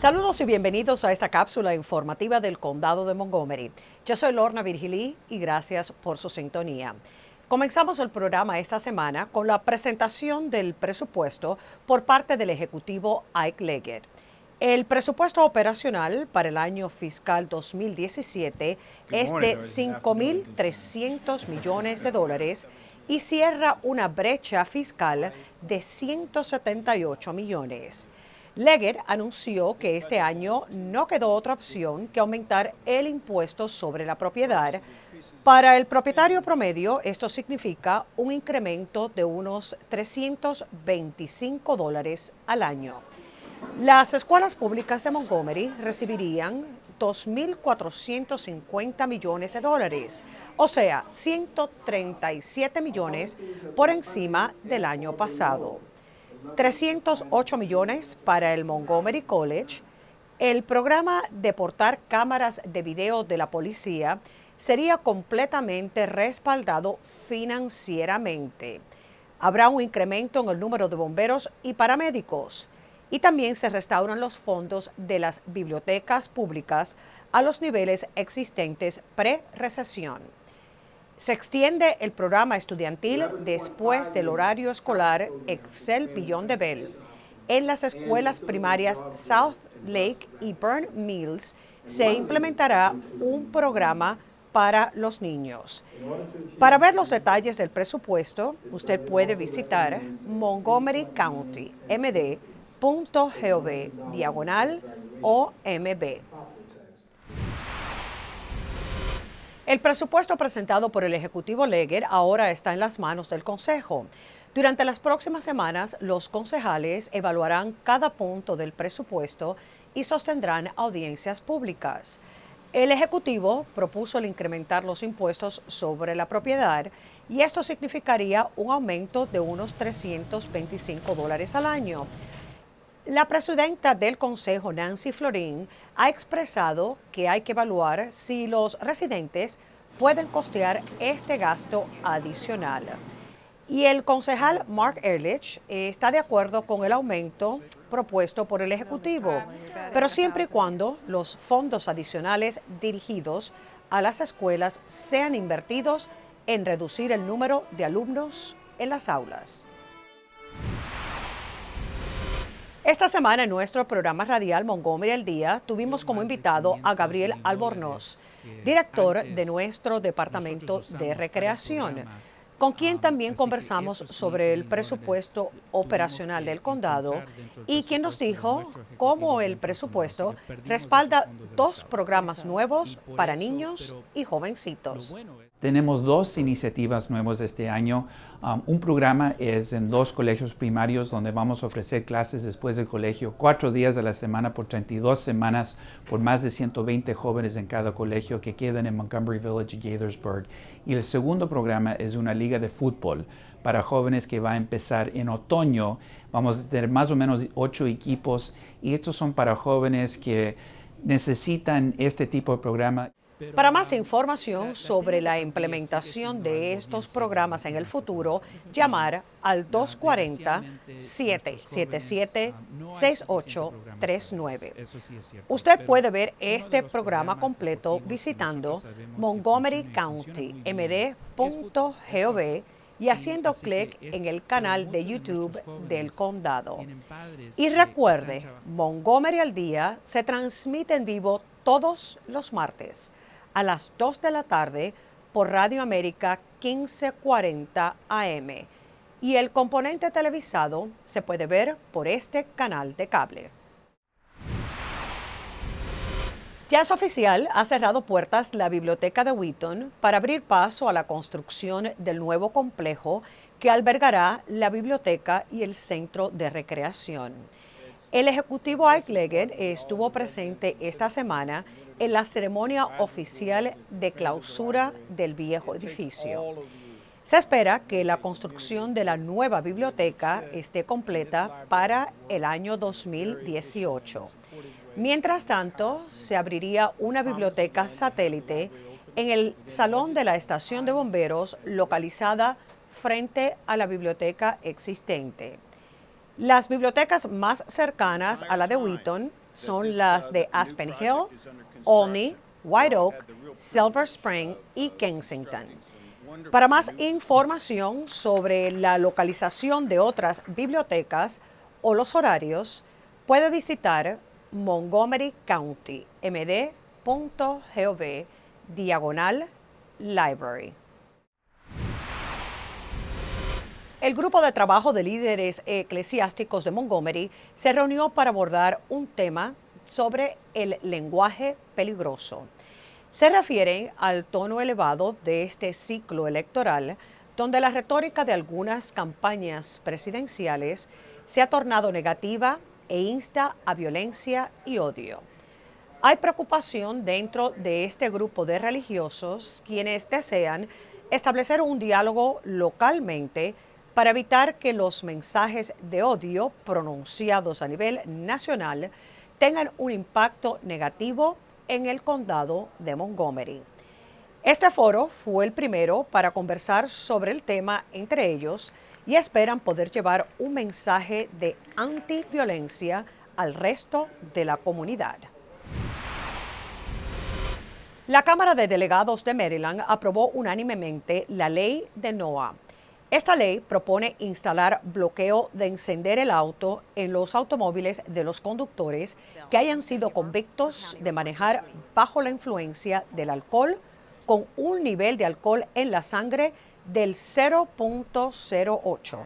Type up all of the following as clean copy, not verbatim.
Saludos y bienvenidos a esta cápsula informativa del Condado de Montgomery. Yo soy Lorna Virgilí y gracias por su sintonía. Comenzamos el programa esta semana con la presentación del presupuesto por parte del Ejecutivo Ike Leggett. El presupuesto operacional para el año fiscal 2017 es de $5.300 millones y cierra una brecha fiscal de 178 millones. Leggett anunció que este año no quedó otra opción que aumentar el impuesto sobre la propiedad. Para el propietario promedio, esto significa un incremento de unos $325 al año. Las escuelas públicas de Montgomery recibirían $2.450 millones, o sea, 137 millones por encima del año pasado. 308 millones para el Montgomery College. El programa de portar cámaras de video de la policía sería completamente respaldado financieramente. Habrá un incremento en el número de bomberos y paramédicos. Y también se restauran los fondos de las bibliotecas públicas a los niveles existentes pre-recesión. Se extiende el programa estudiantil después del horario escolar Excel Beyond the Bell. En las escuelas primarias South Lake y Burn Mills se implementará un programa para los niños. Para ver los detalles del presupuesto, usted puede visitar montgomerycounty.md.gov/OMB. El presupuesto presentado por el Ejecutivo Leggett ahora está en las manos del Consejo. Durante las próximas semanas, los concejales evaluarán cada punto del presupuesto y sostendrán audiencias públicas. El Ejecutivo propuso el incrementar los impuestos sobre la propiedad y esto significaría un aumento de unos $325 al año. La presidenta del Consejo, Nancy Florin, ha expresado que hay que evaluar si los residentes pueden costear este gasto adicional. Y el concejal Mark Ehrlich está de acuerdo con el aumento propuesto por el Ejecutivo, pero siempre y cuando los fondos adicionales dirigidos a las escuelas sean invertidos en reducir el número de alumnos en las aulas. Esta semana en nuestro programa radial Montgomery al Día tuvimos como invitado a Gabriel Albornoz, director de nuestro Departamento de Recreación, con quien también conversamos sobre el presupuesto operacional del condado y quien nos dijo cómo el presupuesto respalda dos programas nuevos para niños y jovencitos. Tenemos dos iniciativas nuevas este año. Un programa es en 2 colegios primarios donde vamos a ofrecer clases después del colegio 4 días a la semana por 32 semanas por más de 120 jóvenes en cada colegio que quedan en Montgomery Village y Gaithersburg. Y el segundo programa es una liga de fútbol para jóvenes que va a empezar en otoño. Vamos a tener más o menos 8 equipos y estos son para jóvenes que necesitan este tipo de programa. Para más información sobre la implementación de estos programas en el futuro, llamar al 240-777-6839. Usted puede ver este programa completo visitando montgomerycountymd.gov y haciendo clic en el canal de YouTube del condado. Y recuerde, Montgomery al Día se transmite en vivo todos los martes a las 2 de la tarde por Radio América 1540 AM. Y el componente televisado se puede ver por este canal de cable. Ya es oficial, ha cerrado puertas la biblioteca de Wheaton para abrir paso a la construcción del nuevo complejo que albergará la biblioteca y el centro de recreación. El ejecutivo Ike Leggett estuvo presente esta semana en la ceremonia oficial de clausura del viejo edificio. Se espera que la construcción de la nueva biblioteca esté completa para el año 2018. Mientras tanto, se abriría una biblioteca satélite en el salón de la estación de bomberos localizada frente a la biblioteca existente. Las bibliotecas más cercanas a la de Wheaton son las de Aspen Hill, Olney, White Oak, Silver Spring y Kensington. Para más información sobre la localización de otras bibliotecas o los horarios, puede visitar Montgomery County, md.gov/library. El grupo de trabajo de líderes eclesiásticos de Montgomery se reunió para abordar un tema sobre el lenguaje peligroso. Se refiere al tono elevado de este ciclo electoral, donde la retórica de algunas campañas presidenciales se ha tornado negativa e insta a violencia y odio. Hay preocupación dentro de este grupo de religiosos quienes desean establecer un diálogo localmente para evitar que los mensajes de odio pronunciados a nivel nacional tengan un impacto negativo en el condado de Montgomery. Este foro fue el primero para conversar sobre el tema entre ellos y esperan poder llevar un mensaje de antiviolencia al resto de la comunidad. La Cámara de Delegados de Maryland aprobó unánimemente la ley de NOAA. Esta ley propone instalar bloqueo de encender el auto en los automóviles de los conductores que hayan sido convictos de manejar bajo la influencia del alcohol con un nivel de alcohol en la sangre del 0.08.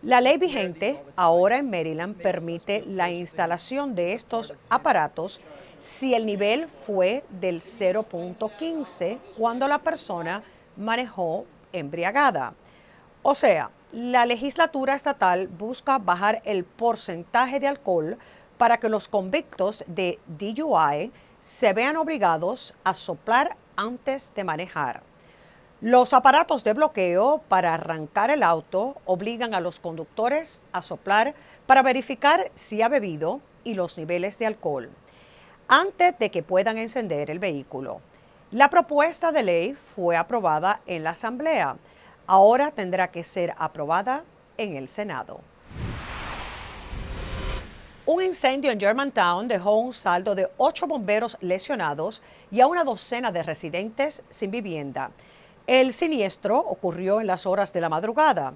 La ley vigente ahora en Maryland permite la instalación de estos aparatos si el nivel fue del 0.15 cuando la persona manejó embriagada. O sea, la legislatura estatal busca bajar el porcentaje de alcohol para que los convictos de DUI se vean obligados a soplar antes de manejar. Los aparatos de bloqueo para arrancar el auto obligan a los conductores a soplar para verificar si ha bebido y los niveles de alcohol antes de que puedan encender el vehículo. La propuesta de ley fue aprobada en la Asamblea. Ahora tendrá que ser aprobada en el Senado. Un incendio en Germantown dejó un saldo de 8 bomberos lesionados y a una docena de residentes sin vivienda. El siniestro ocurrió en las horas de la madrugada.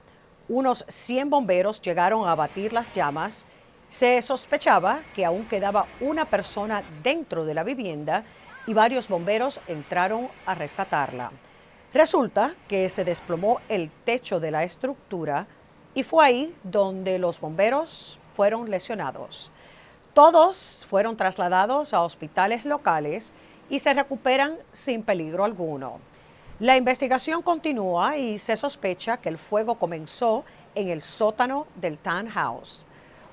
Unos 100 bomberos llegaron a abatir las llamas. Se sospechaba que aún quedaba una persona dentro de la vivienda y varios bomberos entraron a rescatarla. Resulta que se desplomó el techo de la estructura y fue ahí donde los bomberos fueron lesionados. Todos fueron trasladados a hospitales locales y se recuperan sin peligro alguno. La investigación continúa y se sospecha que el fuego comenzó en el sótano del townhouse.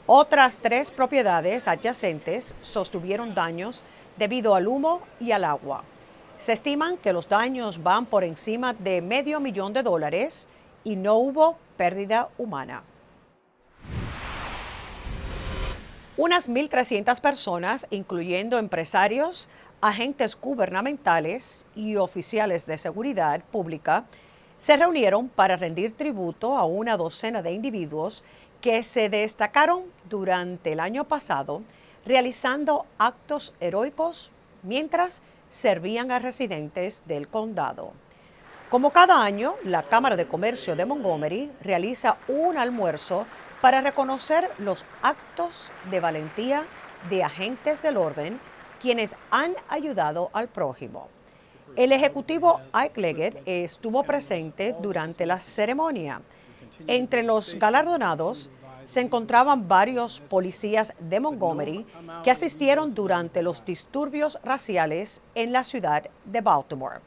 Otras 3 propiedades adyacentes sostuvieron daños debido al humo y al agua. Se estiman que los daños van por encima de $500,000 y no hubo pérdida humana. Unas 1,300 personas, incluyendo empresarios, agentes gubernamentales y oficiales de seguridad pública, se reunieron para rendir tributo a una docena de individuos que se destacaron durante el año pasado realizando actos heroicos mientras servían a residentes del condado. Como cada año, la Cámara de Comercio de Montgomery realiza un almuerzo para reconocer los actos de valentía de agentes del orden quienes han ayudado al prójimo. El ejecutivo Ike Leggett estuvo presente durante la ceremonia. Entre los galardonados se encontraban varios policías de Montgomery que asistieron durante los disturbios raciales en la ciudad de Baltimore.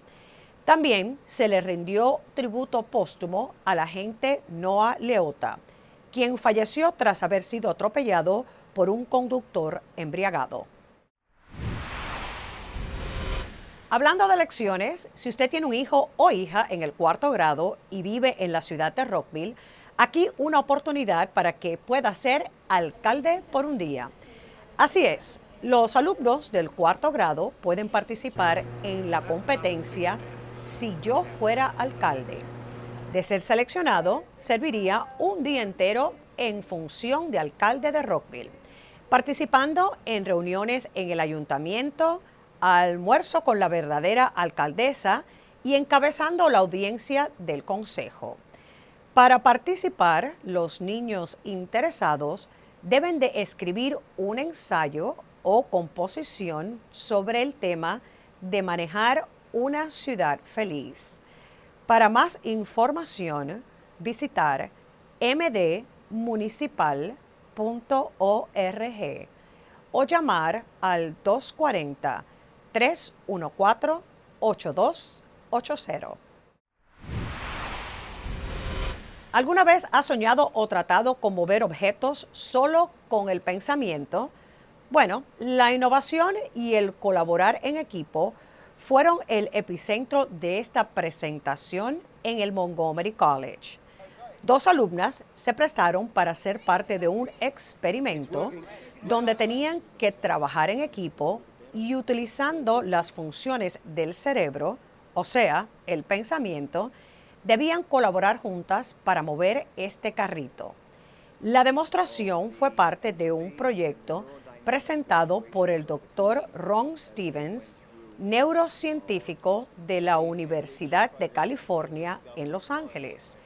También se le rindió tributo póstumo al agente Noah Leota, quien falleció tras haber sido atropellado por un conductor embriagado. Hablando de elecciones, si usted tiene un hijo o hija en el 4º grado y vive en la ciudad de Rockville, aquí una oportunidad para que pueda ser alcalde por un día. Así es, los alumnos del 4º grado pueden participar en la competencia Si yo fuera alcalde. De ser seleccionado, serviría un día entero en función de alcalde de Rockville, participando en reuniones en el ayuntamiento, almuerzo con la verdadera alcaldesa y encabezando la audiencia del consejo. Para participar, los niños interesados deben de escribir un ensayo o composición sobre el tema de manejar una ciudad feliz. Para más información, visitar mdmunicipal.org o llamar al 240-314-8280. ¿Alguna vez has soñado o tratado con mover objetos solo con el pensamiento? Bueno, la innovación y el colaborar en equipo fueron el epicentro de esta presentación en el Montgomery College. 2 alumnas se prestaron para ser parte de un experimento donde tenían que trabajar en equipo y utilizando las funciones del cerebro, o sea, el pensamiento, debían colaborar juntas para mover este carrito. La demostración fue parte de un proyecto presentado por el Dr. Ron Stevens, neurocientífico de la Universidad de California en Los Ángeles,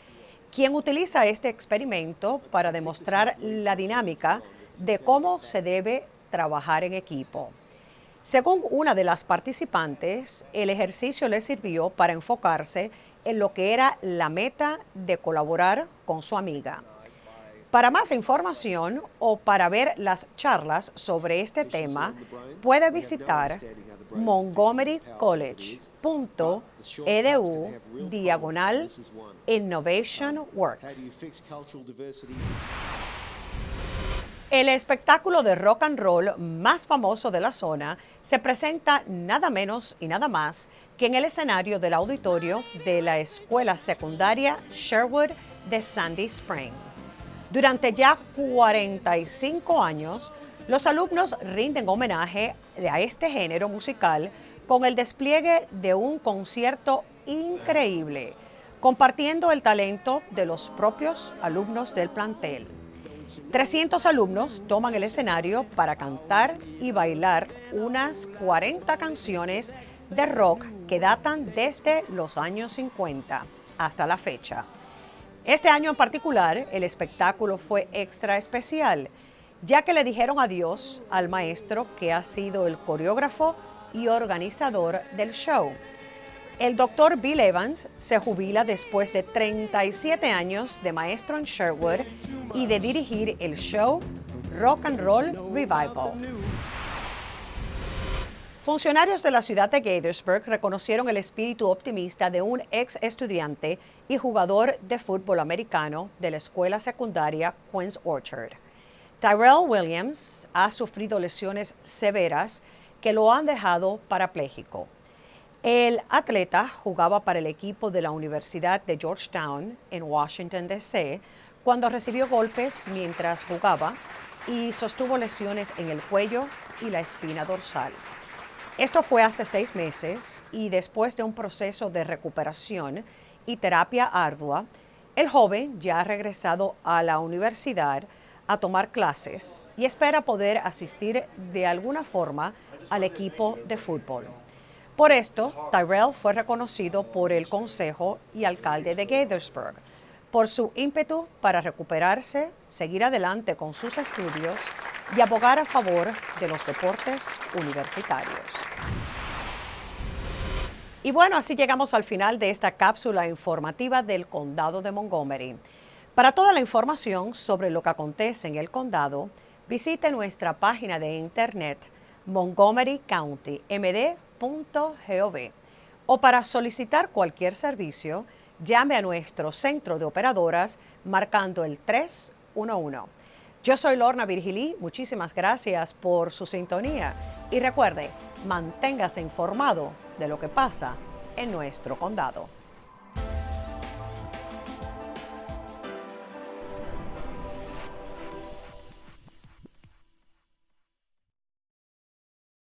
quien utiliza este experimento para demostrar la dinámica de cómo se debe trabajar en equipo. Según una de las participantes, el ejercicio le sirvió para enfocarse en lo que era la meta de colaborar con su amiga. Para más información o para ver las charlas sobre este tema, puede visitar montgomerycollege.edu/Innovation Works. El espectáculo de rock and roll más famoso de la zona se presenta nada menos y nada más que en el escenario del auditorio de la escuela secundaria Sherwood de Sandy Spring. Durante ya 45 años, los alumnos rinden homenaje a este género musical con el despliegue de un concierto increíble, compartiendo el talento de los propios alumnos del plantel. 300 alumnos toman el escenario para cantar y bailar unas 40 canciones de rock que datan desde los años 50 hasta la fecha. Este año en particular, el espectáculo fue extra especial, ya que le dijeron adiós al maestro que ha sido el coreógrafo y organizador del show. El Dr. Bill Evans se jubila después de 37 años de maestro en Sherwood y de dirigir el show Rock and Roll Revival. Funcionarios de la ciudad de Gaithersburg reconocieron el espíritu optimista de un ex estudiante y jugador de fútbol americano de la escuela secundaria Queen's Orchard. Tyrell Williams ha sufrido lesiones severas que lo han dejado parapléjico. El atleta jugaba para el equipo de la Universidad de Georgetown en Washington, D.C., cuando recibió golpes mientras jugaba y sostuvo lesiones en el cuello y la espina dorsal. Esto fue hace 6 meses y después de un proceso de recuperación y terapia ardua, el joven ya ha regresado a la universidad a tomar clases y espera poder asistir de alguna forma al equipo de fútbol. Por esto, Tyrell fue reconocido por el Consejo y alcalde de Gaithersburg por su ímpetu para recuperarse, seguir adelante con sus estudios y abogar a favor de los deportes universitarios. Y bueno, así llegamos al final de esta cápsula informativa del Condado de Montgomery. Para toda la información sobre lo que acontece en el condado, visite nuestra página de internet montgomerycountymd.gov o para solicitar cualquier servicio, llame a nuestro centro de operadoras marcando el 311. Yo soy Lorna Virgilí, muchísimas gracias por su sintonía y recuerde, manténgase informado de lo que pasa en nuestro condado.